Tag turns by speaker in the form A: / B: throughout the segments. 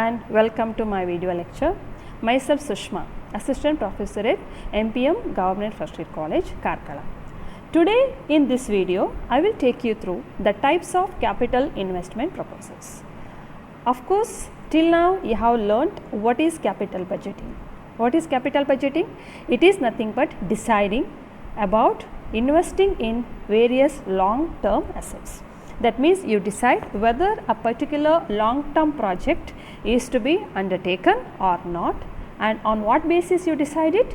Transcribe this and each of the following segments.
A: and welcome to my video lecture. Myself Sushma, Assistant Professor at MPM Government First Year College, Karkala. Today in this video, I will take you through the types of capital investment proposals. Of course, till now you have learnt what is capital budgeting. What is capital budgeting? It is nothing but deciding about investing in various long-term assets. That means you decide whether a particular long-term project is to be undertaken or not, and on what basis you decide it?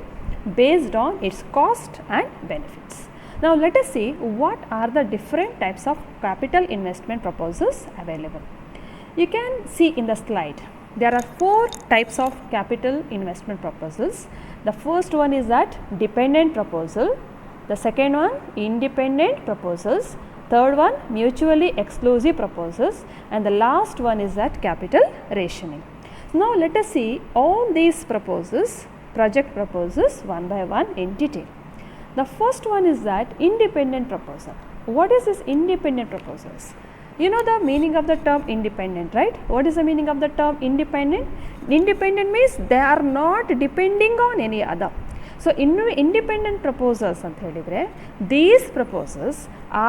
A: Based on its cost and benefits. Now let us see what are the different types of capital investment proposals available. You can see in the slide there are 4 types of capital investment proposals. The first one is that dependent proposal, the second one independent proposals, third one mutually exclusive proposals, and the last one is that capital rationing. Now let us see all these proposals, project proposals one by one in detail. The first one is that independent proposal. What is this independent proposals? You know the meaning of the term independent, right? What is the meaning of the term independent? Independent means they are not depending on any other. So independent proposals ಅಂತ ಹೇಳಿದ್ರೆ these proposals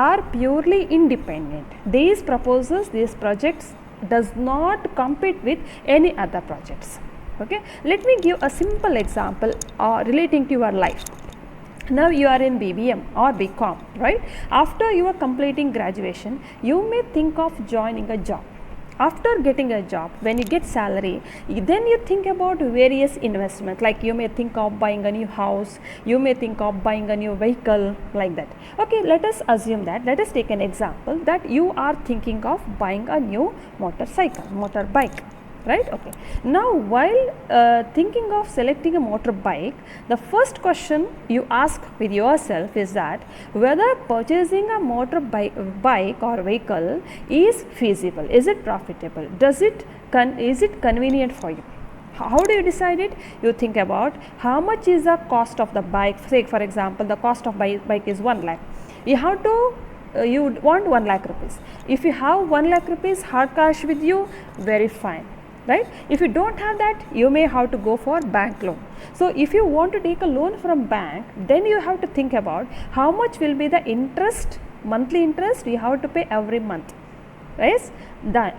A: are purely independent. These proposals, these projects does not compete with any other projects. Okay, let me give a simple example relating to your life. Now you are in BBM or BCom, right? After you are completing graduation, you may think of joining a job. After getting a job, when you get salary, then you think about various investments, like you may think of buying a new house, you may think of buying a new vehicle, like that. Okay, let us assume that, let us take an example that you are thinking of buying a new motorbike, right? Okay, now while thinking of selecting a motorbike, the first question you ask with yourself is that whether purchasing a motorbike or vehicle is feasible, is it profitable, is it convenient for you. How do you decide it? You think about how much is the cost of the bike. Say for example, the cost of bike is 1 lakh. You want 1 lakh rupees. If you have 1 lakh rupees hard cash with you, very fine, right? If you don't have that, you may have to go for bank loan. So if you want to take a loan from bank, then you have to think about how much will be the interest, monthly interest you have to pay every month, right?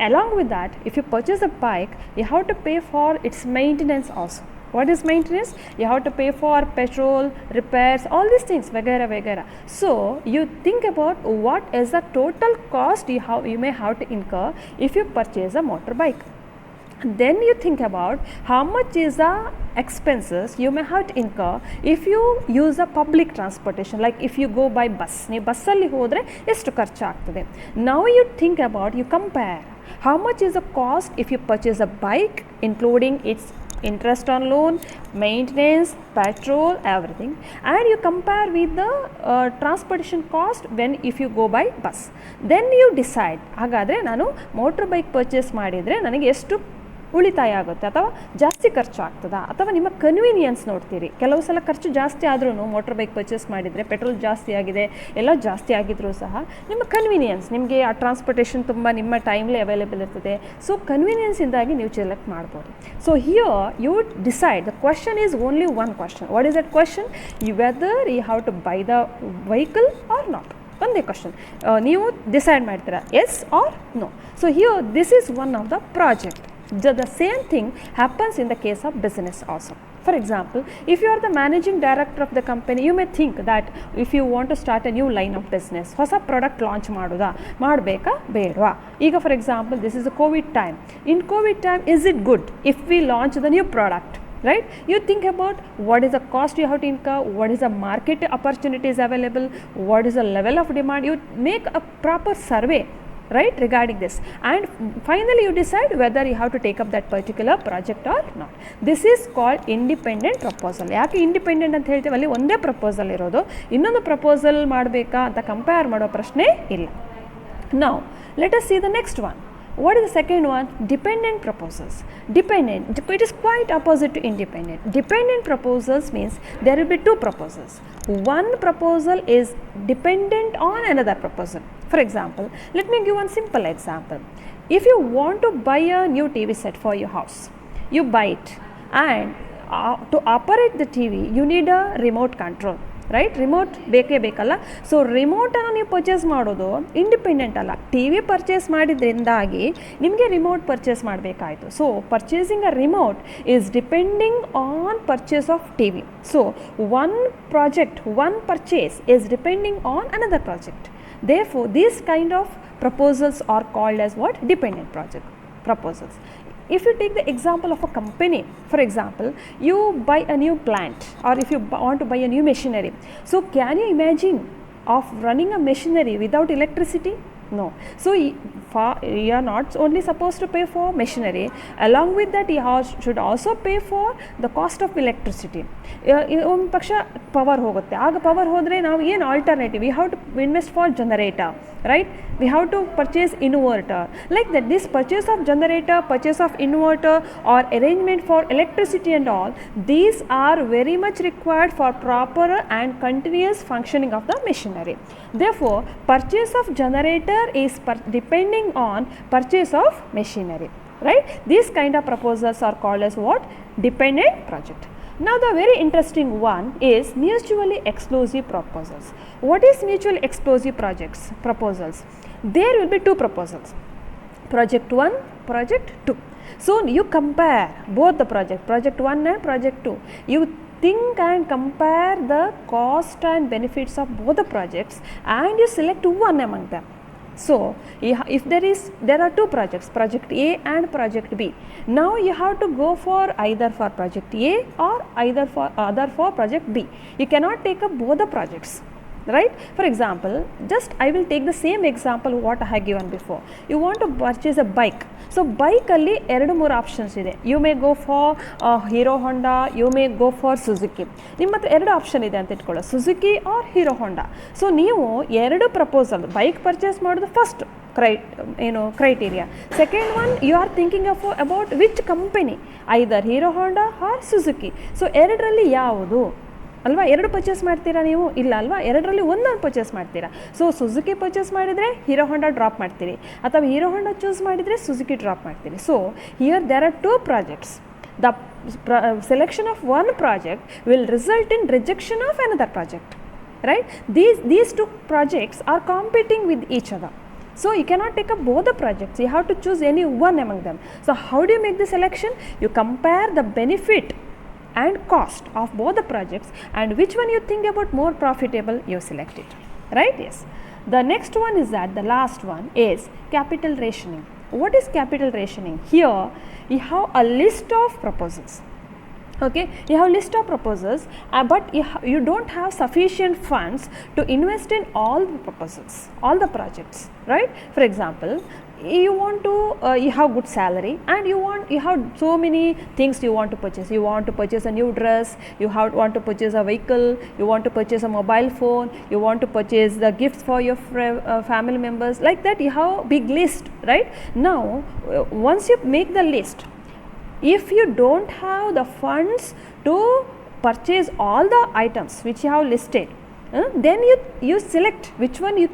A: Along with that, if you purchase a bike, you have to pay for its maintenance also. What is maintenance? You have to pay for petrol, repairs, all these things, vagara. So you think about what is the total cost you may have to incur if you purchase a motorbike. Then you think about how much is the expenses you may have to incur if you use a public transportation, like if you go by bus. ನೀವು ಬಸ್ಸಲ್ಲಿ ಹೋದರೆ ಎಷ್ಟು ಖರ್ಚಾಗ್ತದೆ. Now you think about, you compare how much is the cost if you purchase a bike, including its interest on loan, maintenance, petrol, everything, and you compare with the transportation cost if you go by bus. Then you decide, ಹಾಗಾದರೆ ನಾನು motor bike purchase ಮಾಡಿದರೆ ನನಗೆ ಎಷ್ಟು ಉಳಿತಾಯ ಆಗುತ್ತೆ ಅಥವಾ ಜಾಸ್ತಿ ಖರ್ಚು ಆಗ್ತದಾ, ಅಥವಾ ನಿಮ್ಮ ಕನ್ವೀನಿಯನ್ಸ್ ನೋಡ್ತೀರಿ. ಕೆಲವು ಸಲ ಖರ್ಚು ಜಾಸ್ತಿ ಆದ್ರೂ ಮೋಟರ್ ಬೈಕ್ ಪರ್ಚೇಸ್ ಮಾಡಿದರೆ ಪೆಟ್ರೋಲ್ ಜಾಸ್ತಿ ಆಗಿದೆ, ಎಲ್ಲ ಜಾಸ್ತಿ ಆಗಿದ್ರೂ ಸಹ ನಿಮ್ಮ ಕನ್ವೀನಿಯನ್ಸ್, ನಿಮಗೆ ಆ ಟ್ರಾನ್ಸ್ಪೋರ್ಟೇಷನ್ ತುಂಬ ನಿಮ್ಮ ಟೈಮ್ಲಿ ಅವೈಲೇಬಲ್ ಇರ್ತದೆ. ಸೊ ಕನ್ವೀನಿಯನ್ಸಿಂದಾಗಿ ನೀವು ಸೆಲೆಕ್ಟ್ ಮಾಡ್ಬೋದು. So here you decide, the question is only one question. What is that question? Whether you have to buy the vehicle or not. ಒಂದೇ ಕ್ವಶನ್, ನೀವು ಡಿಸೈಡ್ ಮಾಡ್ತೀರಾ yes or no. So here this is one of the project. The same thing happens in the case of business also. For example, if you are the managing director of the company, you may think that if you want to start a new line of business, ಹೊಸ product launch ಮಾಡಬೇಕಾ ಬೇಡವಾ. ಈಗ for example, this is a Covid time. In Covid time, is it good if we launch the new product? Right? You think about what is the cost you have to incur, what is the market opportunities available, what is the level of demand. You make a proper survey, right, regarding this, and finally you decide whether you have to take up that particular project or not. This is called independent proposal. ಯಾಕೆ independent ಅಂತ ಹೇಳ್ತೀವಿ? ಅಲ್ಲಿ ಒಂದೇ proposal ಇರೋದು, ಇನ್ನೊಂದು proposal ಮಾಡಬೇಕಾ ಅಂತ compare ಮಾಡೋ ಪ್ರಶ್ನೆ ಇಲ್ಲ. Now let us see the next one. What is the second one? Dependent proposals. Dependent, it is quite opposite to independent. Dependent proposals means there will be 2 proposals. One proposal is dependent on another proposal. For example, let me give one simple example. if you want to buy a new TV set for your house, you buy it, and to operate the TV you need a remote control, right? Remote ಬೇಕೇ ಬೇಕಲ್ಲ. So ರಿಮೋಟನ್ನು ನೀವು purchase ಮಾಡೋದು independent ಅಲ್ಲ, T V purchase ಮಾಡಿದ್ರಿಂದಾಗಿ ನಿಮಗೆ remote purchase ಮಾಡಬೇಕಾಯಿತು. So purchasing a remote is depending on purchase of T V. So one project, one purchase is depending on another project. Therefore, these kind of proposals are called as what? Dependent project proposals. If you take the example of a company, for example, you buy a new plant, or if you want to buy a new machinery. So can you imagine of running a machinery without electricity? No. So you are not only supposed to pay for machinery, along with that you should also pay for the cost of electricity. ಒಂದು ಪಕ್ಷ power ಹೋಗುತ್ತೆ, ಆಗ power ಹೋದರೆ ನಾವು ಏನು alternative? We have to invest for generator, right? We have to purchase inverter. Like that, this purchase of generator, purchase of inverter, or arrangement for electricity and all, these are very much required for proper and continuous functioning of the machinery. Therefore, purchase of generator is depending on purchase of machinery, right? These kind of proposals are called as what? Dependent project. Now the very interesting one is mutually exclusive proposals. What is mutually exclusive proposals? There will be two proposals, project 1, project 2. So you compare both the project 1 and project 2. You think and compare the cost and benefits of both the projects, and you select one among them. So if there are two projects, project A and project B. Now you have to go for either for project A or either for project B. You cannot take up both the projects, right? For example, just I will take the same example what I have given before. You want to purchase a bike. So bike alli 2-3 options ಇದೆ. You may go for Hero Honda, you may go for Suzuki. ನಿಮ್ಮ ಹತ್ರ 2 option ಇದೆ ಅಂತ ಇಟ್ಕೊಳ್ಳೋ, Suzuki or Hero Honda. So ನೀವು 2 proposal, bike purchase ಮಾಡೋದು first criteria. Second one, you are thinking about which company, either Hero Honda or Suzuki. So 2ರಲ್ಲಿ ಯಾವುದು ಅಲ್ವಾ? 2 ಪರ್ಚೇಸ್ ಮಾಡ್ತೀರಾ ನೀವು? ಇಲ್ಲ ಅಲ್ವಾ? 2ರಲ್ಲಿ ಒಂದೊಂದು ಪರ್ಚೇಸ್ ಮಾಡ್ತೀರಾ. ಸೊ ಸುಜುಕಿ ಪರ್ಚೇಸ್ ಮಾಡಿದರೆ ಹೀರೋ ಹೋಂಡಾ ಡ್ರಾಪ್ ಮಾಡ್ತೀರಿ, ಅಥವಾ ಹೀರೋ ಹೋಂಡಾ ಚೂಸ್ ಮಾಡಿದರೆ ಸುಜುಕಿ ಡ್ರಾಪ್ ಮಾಡ್ತೀರಿ. So here there are 2 projects. The selection of one project will result in rejection of another project, right? These 2 projects are competing with each other. So you cannot take up both the projects, you have to choose any one among them. So how do you make the selection? You compare the benefit and cost of both the projects, and which one you think about more profitable, you select it, right? Yes. The next one is that the last one is capital rationing. What is capital rationing? Here you have a list of proposals. Okay, you have list of proposals, but you don't have sufficient funds to invest in all the proposals, all the projects, right? For example, you want to you have good salary, and you have so many things you want to purchase. You want to purchase a new dress, you want to purchase a vehicle, you want to purchase a mobile phone, you want to purchase the gifts for your family members. Like that, you have big list, right? Now once you make the list, if you don't have the funds to purchase all the items which you have listed, then you select which one you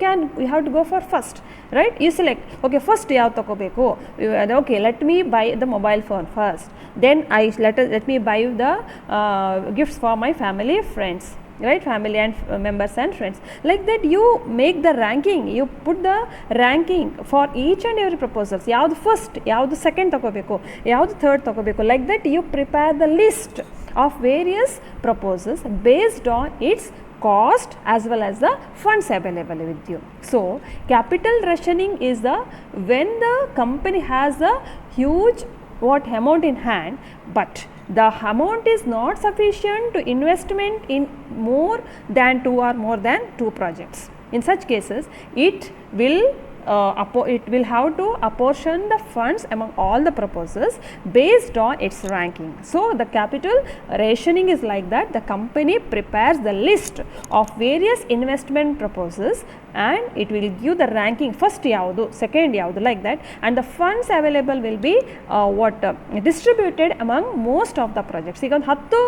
A: have to go for first, right? You select, okay, first yav takobeku, okay, let me buy the mobile phone first, then let me buy the gifts for my family, friends, right? Family and members and friends. Like that, you make the ranking, you put the ranking for each and every proposals. Yavdu first, yavdu second takobeku, yavdu third takobeku. Like that, you prepare the list of various proposals based on its cost as well as the funds available with you. So capital rationing is when the company has a huge amount in hand, but the amount is not sufficient to investment in more than 2 or more than 2 projects. In such cases, it will have to apportion the funds among all the proposals based on its ranking. So the capital rationing is like that. The company prepares the list of various investment proposals and it will give the ranking first ಯಾವುದು second ಯಾವುದು like that, and the funds available will be distributed among most of the projects. ಈಗ ಒಂದು 10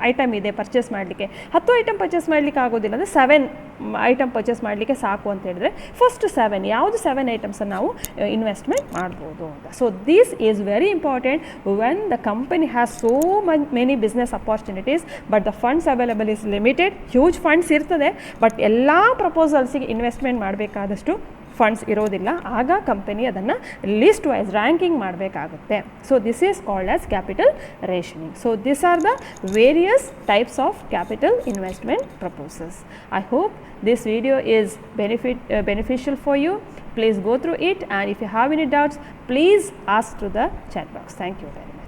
A: item ಇದೆ purchase ಮಾಡಲಿಕ್ಕೆ, 10 item purchase ಮಾಡಲಿಕ್ಕೆ ಆಗೋದಿಲ್ಲ ಅಂದರೆ 7 item purchase ಮಾಡಲಿಕ್ಕೆ ಸಾಕು ಅಂತ ಹೇಳಿದ್ರೆ ಫಸ್ಟ್ 7 ಯಾವುದು 7 ಐಟಮ್ಸನ್ನು ನಾವು ಇನ್ವೆಸ್ಟ್ಮೆಂಟ್ ಮಾಡ್ಬೋದು ಅಂತ. So this is very important when the company has so many business opportunities but the funds available is limited. Huge funds ಇರ್ತದೆ ಬಟ್ ಎಲ್ಲ ಪ್ರಪೋಸಲ್ಸಿಗೆ ಇನ್ವೆಸ್ಟ್ಮೆಂಟ್ ಮಾಡಬೇಕಾದಷ್ಟು ಫಂಡ್ಸ್ ಇರೋದಿಲ್ಲ. ಆಗ ಕಂಪನಿ ಅದನ್ನು ಲಿಸ್ಟ್ ವೈಸ್ ರ್ಯಾಂಕಿಂಗ್ ಮಾಡಬೇಕಾಗುತ್ತೆ. So this is called as capital rationing. So this are the various types of capital investment proposals. I hope this video is beneficial for you. Please go through it, and if you have any doubts please ask through the chat box. Thank you very much.